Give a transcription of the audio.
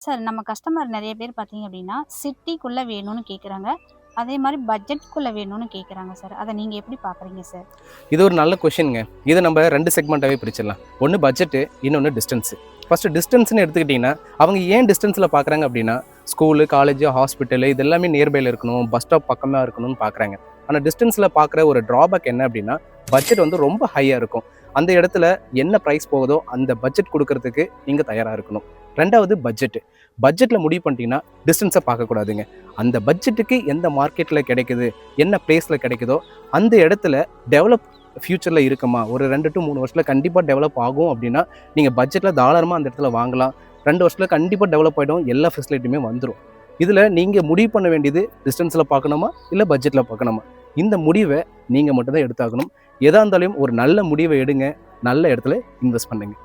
Sir நம்ம customer நெறைய பேர் பார்த்தீங்க அப்டின்னா, சிட்டிக்குள்ள வேணும்னு கேட்குறாங்க. அதே மாரி பட்ஜெட்குள்ள வேணும்னு கேட்குறாங்க சார். அத நீங்க எப்படி பார்க்குறீங்க சார்? இது ஒரு நல்ல கொஷின்ங்க. இத நம்ம 2 செக்மெண்ட்டாவே பிரிச்சிடலாம். ஒண்ணு பட்ஜெட்டு, இன்னொன்னு டிஸ்டன்ஸ். ஃபர்ஸ்ட் டிஸ்டன்ஸ்ன்னு எடுத்துக்கிட்டீங்கன்னா, அவங்க ஏன் டிஸ்டன்ஸ்ல பார்க்குறாங்க அப்படின்னா, ஸ்கூலு, காலேஜ், ஹாஸ்பிட்டலு இது எல்லாமே நியர்பைல இருக்கணும், பஸ் ஸ்டாப் பக்கமா இருக்கணும்னு பார்க்குறாங்க. ஆனா டிஸ்டன்ஸ்ல பார்க்குற ஒரு டிராபேக் என்ன அப்படின்னா, பட்ஜெட் வந்து ரொம்ப ஹையா இருக்கும். அந்த இடத்துல என்ன பிரைஸ் போகுதோ அந்த பட்ஜெட் குடுக்கறதுக்கு நீங்க தயாரா இருக்கணும். 2வது பட்ஜெட். பட்ஜெட்ல முடிவு பண்ணிட்டீங்கன்னா, டிஸ்டன்ஸ பார்க்கக்கூடாதுங்க. அந்த பட்ஜெட்டுக்கு எந்த மார்க்கெட்ல கிடைக்குது, என்ன பிளேஸ்ல கிடைக்குதோ அந்த இடத்துல டெவலப் ஃபியூச்சரில் இருக்குமா, ஒரு 2 to 3 வருஷத்தில் கண்டிப்பாக டெவலப் ஆகும் அப்படின்னா நீங்கள் பட்ஜெட்டில் தாராளமாக அந்த இடத்துல வாங்கலாம். 2 வருஷத்தில் கண்டிப்பாக டெவலப் ஆகிடும், எல்லா ஃபெசிலிட்டியுமே வந்துடும். இதில் நீங்கள் முடிவு பண்ண வேண்டியது டிஸ்டன்ஸில் பார்க்கணுமா இல்லை பட்ஜெட்டில் பார்க்கணுமா, இந்த முடிவை நீங்கள் மட்டும்தான் எடுத்தாகணும். எதாக இருந்தாலும் ஒரு நல்ல முடிவை எடுங்க, நல்ல இடத்துல இன்வெஸ்ட் பண்ணுங்க.